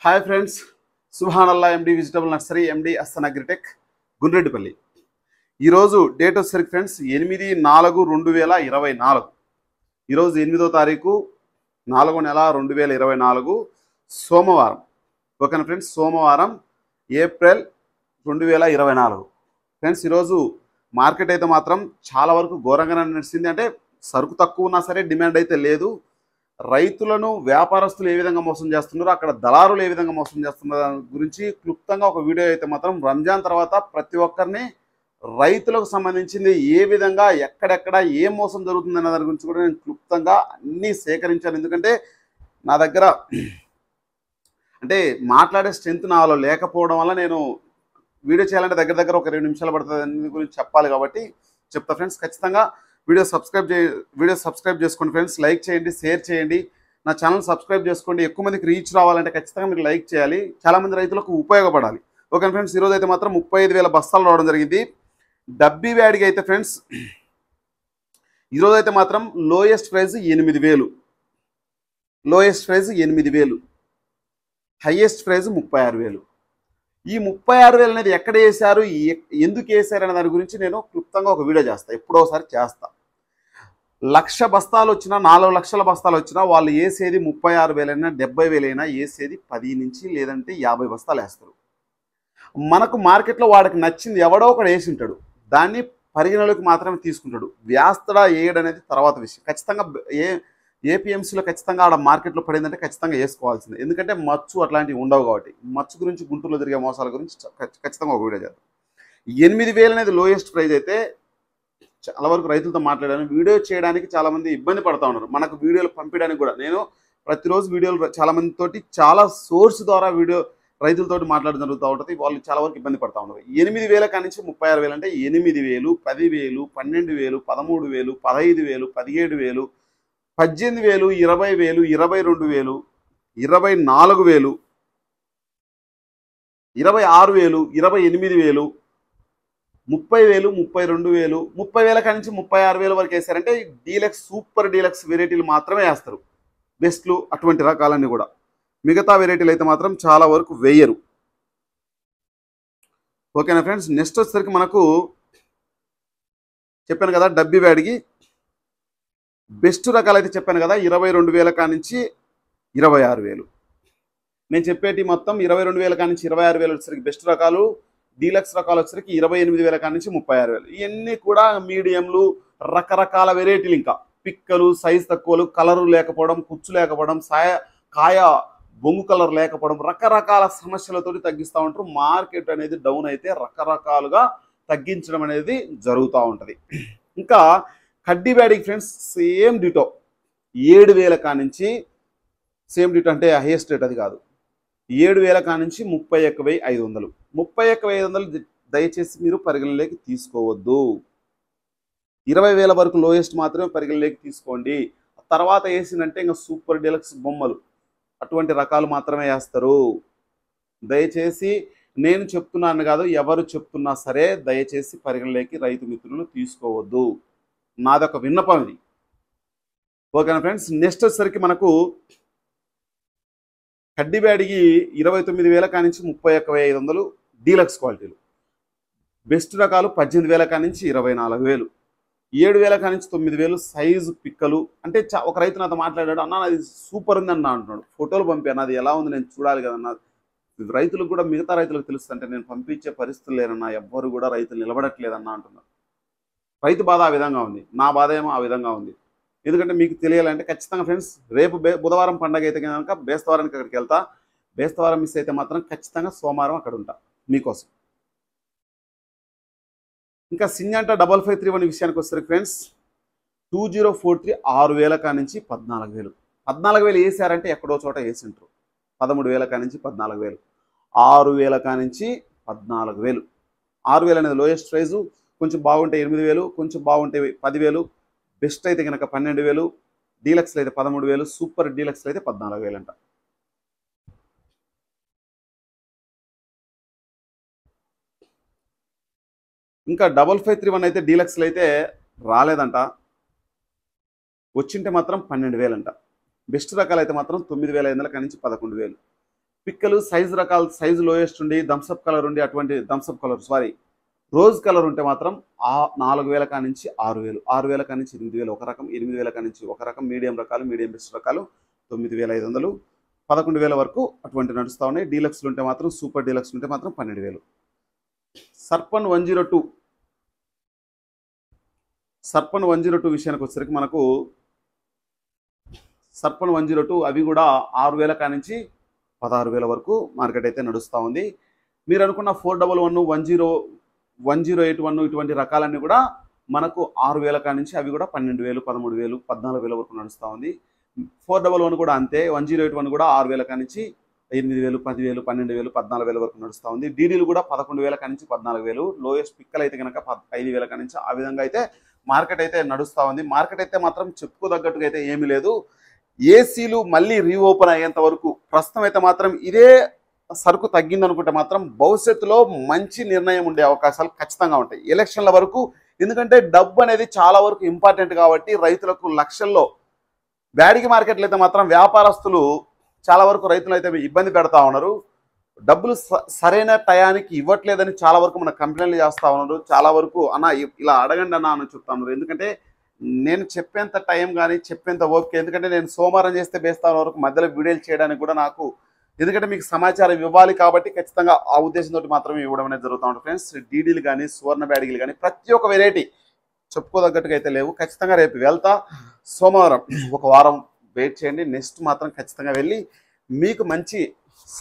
Hi friends, సుభానల్లా MD vegetable nursery MD Asthan agritech Gundreddipalli. ఈరోజు date వచ్చేసరికి ఫ్రెండ్స్ 8/4/2024. ఈరోజు 8వ తారీఖు 4వ నెల 2024 సోమవారం. ఓకేనా ఫ్రెండ్స్, సోమవారం ఏప్రిల్ 2024. ఫ్రెండ్స్, ఈరోజు మార్కెట్ అయితే మాత్రం చాలా వరకు ఘోరంగానే నడిచింది. అంటే సరుకు తక్కువ ఉన్నా సరే డిమాండ్ అయితే లేదు. రైతులను వ్యాపారస్తులు ఏ విధంగా మోసం చేస్తున్నారో, అక్కడ దళారులు ఏ విధంగా మోసం చేస్తున్నారో దాని గురించి క్లుప్తంగా ఒక వీడియో అయితే మాత్రం రంజాన్ తర్వాత ప్రతి ఒక్కరిని రైతులకు సంబంధించింది ఏ విధంగా ఎక్కడెక్కడ ఏ మోసం జరుగుతుందన్న దాని గురించి కూడా నేను క్లుప్తంగా అన్నీ సేకరించాను. ఎందుకంటే నా దగ్గర అంటే మాట్లాడే స్ట్రెంత్ నాలో లేకపోవడం వల్ల నేను వీడియో చేయాలంటే దగ్గర ఒక 2 నిమిషాలు పడుతుంది దాని గురించి చెప్పాలి కాబట్టి చెప్తా. ఫ్రెండ్స్, ఖచ్చితంగా వీడియో సబ్స్క్రైబ్ చేసుకోండి ఫ్రెండ్స్. లైక్ చేయండి, షేర్ చేయండి, నా ఛానల్ సబ్స్క్రైబ్ చేసుకోండి. ఎక్కువ మందికి రీచ్ రావాలంటే ఖచ్చితంగా మీరు లైక్ చేయాలి. చాలామంది రైతులకు ఉపయోగపడాలి. ఓకే ఫ్రెండ్స్, ఈరోజు అయితే మాత్రం 35,000 బస్తాలు రావడం జరిగింది. డబ్బీ వ్యాడికి అయితే ఫ్రెండ్స్ ఈరోజు అయితే మాత్రం లోయెస్ట్ ప్రైస్ 8,000, హైయెస్ట్ ప్రైస్ 36,000. ఈ 36,000 అనేది ఎక్కడ వేశారు, ఎందుకు వేశారు అనే దాని గురించి నేను క్లుప్తంగా ఒక వీడియో చేస్తాను, ఎప్పుడోసారి చేస్తా. 1,00,000 బస్తాలు వచ్చినా 4 లక్షల బస్తాలు వచ్చినా వాళ్ళు వేసేది 36,000 అయినా 70,000 అయినా వేసేది 10 నుంచి లేదంటే 50 బస్తాలు వేస్తారు. మనకు మార్కెట్లో వాడికి నచ్చింది ఎవడో ఒకడు వేసి ఉంటాడు, దాన్ని పరిగణలోకి మాత్రమే తీసుకుంటాడు. వేస్తడా వేయడం అనేది తర్వాత విషయం. ఖచ్చితంగా ఏపీఎంసీలో ఖచ్చితంగా ఆడ మార్కెట్లో పడిందంటే ఖచ్చితంగా వేసుకోవాల్సిందే. ఎందుకంటే మచ్చు అట్లాంటివి ఉండవు కాబట్టి. మచ్చు గురించి, గుంటూరులో జరిగే మోసాల గురించి ఖచ్చితంగా ఒక వీడియో చేద్దాం. 8,000 అనేది లోయెస్ట్ ప్రైజ్ అయితే చాలా వరకు రైతులతో మాట్లాడాను. వీడియో చేయడానికి చాలామంది ఇబ్బంది పడుతూ ఉన్నారు. మనకు వీడియోలు పంపించడానికి కూడా నేను ప్రతిరోజు వీడియోలు చాలామందితోటి చాలా సోర్స్ ద్వారా వీడియో రైతులతోటి మాట్లాడడం జరుగుతూ ఉంటుంది. వాళ్ళు చాలా వరకు ఇబ్బంది పడుతూ ఉన్నారు. 8,000 కాడి నుంచి 36,000 అంటే 8,000, 10,000, 12,000, 13,000, 15,000, 17,000, 18,000, 20,000, 22,000, 24,000, 26,000, 28,000, 30,000, 32,000, 30,000 కాడి నుంచి 36,000 వరకు వేసారంటే డీలక్స్, సూపర్ డీలక్స్ వెరైటీలు మాత్రమే వేస్తారు. బెస్ట్లు అటువంటి రకాలన్నీ కూడా. మిగతా వెరైటీలు అయితే మాత్రం చాలా వరకు వేయరు. ఓకేనా ఫ్రెండ్స్, నెక్స్ట్ వచ్చేసరికి మనకు చెప్పాను కదా డబ్బీ వ్యాడికి బెస్ట్ రకాలు అయితే చెప్పాను కదా 22,000 కాడి నుంచి 26,000. నేను చెప్పేటి మొత్తం 22,000 కాడి నుంచి 26,000 వచ్చేసరికి బెస్ట్ రకాలు. డీలక్స్ రకాలు వచ్చేసరికి 28,000 కాడి నుంచి 36,000. ఇవన్నీ కూడా మీడియంలు, రకరకాల వెరైటీలు. ఇంకా పిక్కలు, సైజ్ తక్కువలు, కలరు లేకపోవడం, కుచ్చు లేకపోవడం, కాయ బొంగు కలర్ లేకపోవడం, రకరకాల సమస్యలతో తగ్గిస్తూ ఉంటారు. మార్కెట్ అనేది డౌన్ అయితే రకరకాలుగా తగ్గించడం అనేది జరుగుతూ ఉంటుంది. ఇంకా కడ్డీ బ్యాడికి ఫ్రెండ్స్ సేమ్ డిటో 7,000 కాడి నుంచి, సేమ్ డిటో అంటే హైయెస్ట్ రేట్ అది కాదు, 7,000 కాడి నుంచి 31,500. 31,500 దయచేసి మీరు పరిగణలోకి తీసుకోవద్దు. 20,000 వరకు లోయెస్ట్ మాత్రమే పరిగణలోకి తీసుకోండి. తర్వాత వేసిందంటే ఇంకా సూపర్ డీలక్స్ బొమ్మలు అటువంటి రకాలు మాత్రమే వేస్తారు. దయచేసి నేను చెప్తున్నాను కాదు, ఎవరు చెప్తున్నా సరే దయచేసి పరిగణలోకి రైతు మిత్రులు తీసుకోవద్దు. నాదొక విన్నపం ఇది. ఓకేనా ఫ్రెండ్స్, నెక్స్ట్ వచ్చేసరికి మనకు కడ్డీ బ్యాడికి 29,000 కాడి నుంచి 31,500 డీలక్స్ క్వాలిటీలు. బెస్ట్ రకాలు 18,000 కాడి నుంచి 24,000, 7,000 కాడి నుంచి 9,000 సైజు పిక్కలు. అంటే ఒక రైతు నాతో మాట్లాడాడు, అన్న అది సూపర్ ఉంది అన్న అంటున్నాడు. ఫోటోలు పంపాను, అది ఎలా ఉంది నేను చూడాలి కదన్నా. రైతులకు కూడా మిగతా రైతులకు తెలుస్తుంటే నేను పంపించే పరిస్థితులు లేరన్నా, ఎవ్వరు కూడా రైతులు నిలబడట్లేదన్నా అంటున్నారు. రైతు బాధ ఆ విధంగా ఉంది, నా బాధ ఏమో ఆ విధంగా ఉంది. ఎందుకంటే మీకు తెలియాలంటే ఖచ్చితంగా ఫ్రెండ్స్ రేపు బుధవారం పండగ అయితే కనుక బేస్తవారానికి అక్కడికి వెళ్తా. బేస్తవారం మిస్ అయితే మాత్రం ఖచ్చితంగా సోమవారం అక్కడ ఉంటా మీకోసం. ఇంకా సింజంటా 5531 విషయానికి వస్తారు ఫ్రెండ్స్ 2043 6,000 కాడి నుంచి 14,000. 14,000 వేసారంటే ఎక్కడో చోట వేసింటారు. 13,000 కాడి నుంచి 14,000, 6,000 కాడి నుంచి 14,000. 6,000 అనేది లోయెస్ట్ ప్రైజు. కొంచెం బాగుంటే 8,000, కొంచెం బాగుంటే 10,000, బెస్ట్ అయితే కనుక 12,000, డీలక్స్లో అయితే 13,000, సూపర్ డీలక్స్లో అయితే 14,000 అంట. ఇంకా 5531 అయితే డీలక్స్లో అయితే రాలేదంట, వచ్చింటే మాత్రం 12,000 అంట. బెస్ట్ రకాలు అయితే మాత్రం 9,500 కాడి నుంచి 11,000. పిక్కలు సైజు రకాలు, సైజు లోయెస్ట్ ఉండి థమ్స్అప్ కలర్ ఉండి, అటువంటి థమ్స్అప్ కలర్ రోజ్ కలర్ ఉంటే మాత్రం 4000 కానించి 6000, 6000 కానించి 8000 ఒక రకం, 8000 కానించి ఒక రకం, మీడియం రకాలు, మీడియం బెస్ట్ రకాలు 9500, 11000 వరకు అటువంటి నడుస్తూ ఉన్నాయి. డీలక్స్లు ఉంటే మాత్రం, సూపర్ డీలక్స్ ఉంటే మాత్రం 12000. సర్పన్ 102 విషయానికి వచ్చేసరికి మనకు సర్పన్ 102 అవి కూడా 6000 కానించి 16000 వరకు మార్కెట్ అయితే నడుస్తూ ఉంది. మీరు అనుకున్న 411, 1081 ఇటువంటి రకాలన్నీ కూడా మనకు 6000 కానించి అవి కూడా 12000, 13000, 14000 వరకు నడుస్తూ ఉంది. 411 కూడా అంతే, 1081 కూడా 6000 కానించి 8000, 10000, 12000, 14000 వరకు నడుస్తూ ఉంది. డీడీలు కూడా 11000 కానించి 14000, లోయెస్ట్ పిక్కలు అయితే కనుక 5000 కానించి ఆ విధంగా అయితే మార్కెట్ అయితే నడుస్తూ ఉంది. మార్కెట్ అయితే మాత్రం చెప్పుకోదగ్గట్టుగా అయితే ఏమీ లేదు. ఏసీలు మళ్ళీ రీఓపెన్ అయ్యేంత వరకు ప్రస్తుతం అయితే మాత్రం ఇదే సరుకు తగ్గిందనుకుంటే మాత్రం భవిష్యత్తులో మంచి నిర్ణయం ఉండే అవకాశాలు ఖచ్చితంగా ఉంటాయి ఎలక్షన్ల వరకు. ఎందుకంటే డబ్బు అనేది చాలా వరకు ఇంపార్టెంట్ కాబట్టి రైతులకు లక్షల్లో, బ్యాడిగి మార్కెట్లు అయితే మాత్రం వ్యాపారస్తులు చాలా వరకు రైతులు అయితే ఇబ్బంది పెడతా ఉన్నారు. డబ్బులు సరైన టయానికి ఇవ్వట్లేదని చాలా వరకు మన కంప్లైంట్లు చేస్తూ ఉన్నారు. చాలా వరకు అన్న ఇలా అడగండి అన్న అని చెప్తా ఉన్నారు. ఎందుకంటే నేను చెప్పేంత టైం కానీ చెప్పేంత ఓపిక, ఎందుకంటే నేను సోమవారం చేస్తే బేస్తాను వరకు మధ్యలో వీడియోలు చేయడానికి కూడా నాకు, ఎందుకంటే మీకు సమాచారం ఇవ్వాలి కాబట్టి ఖచ్చితంగా ఆ ఉద్దేశంతో మాత్రమే ఇవ్వడం అనేది జరుగుతూ ఉంటుంది ఫ్రెండ్స్. డీడీలు కానీ, సువర్ణ బ్యాడిగీలు కానీ ప్రతి ఒక్క వెరైటీ చెప్పుకోదగ్గట్టుగా అయితే లేవు. ఖచ్చితంగా రేపు వెళ్తా, సోమవారం ఒక వారం వెయిట్ చేయండి. నెక్స్ట్ మాత్రం ఖచ్చితంగా వెళ్ళి మీకు మంచి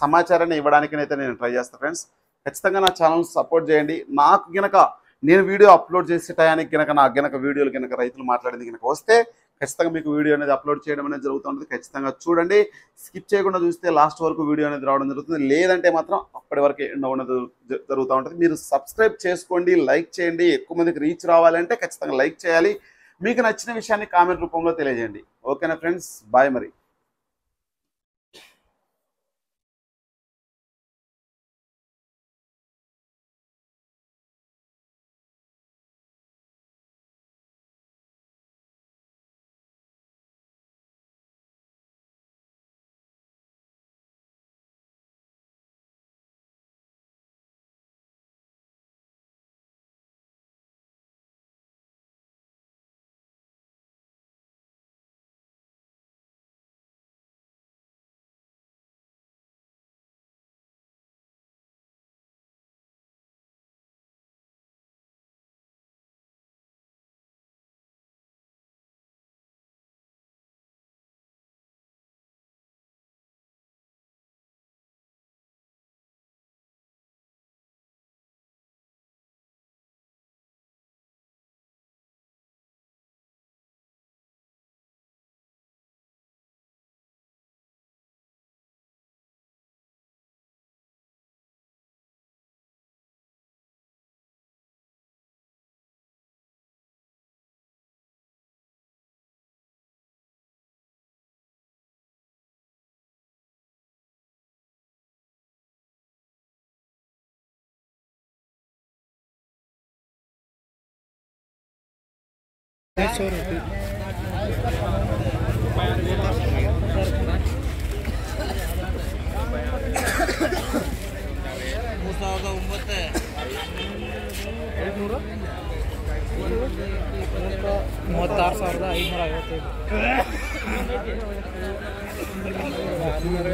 సమాచారాన్ని ఇవ్వడానికి అయితే నేను ట్రై చేస్తాను ఫ్రెండ్స్. ఖచ్చితంగా నా ఛానల్ సపోర్ట్ చేయండి. నాకు గనక నేను వీడియో అప్లోడ్ చేసే టయానికి గనక నాకు గనక వీడియోలు గనక రైతులు మాట్లాడింది గనక వస్తే ఖచ్చితంగా మీకు వీడియో అనేది అప్లోడ్ చేయడం అనేది జరుగుతుంది. ఖచ్చితంగా చూడండి, స్కిప్ చేయకుండా చూస్తే లాస్ట్ వరకు వీడియో అనేది రావడం జరుగుతుంది. లేదంటే మాత్రం అప్పటి వరకు ఎండ్ అవ్వడం జరుగుతూ ఉంటుంది. మీరు సబ్స్క్రైబ్ చేసుకోండి, లైక్ చేయండి. ఎక్కువ మందికి రీచ్ రావాలంటే ఖచ్చితంగా లైక్ చేయాలి. మీకు నచ్చిన విషయాన్ని కామెంట్ రూపంలో తెలియజేయండి. ఓకేనా ఫ్రెండ్స్, బాయ్ మరి.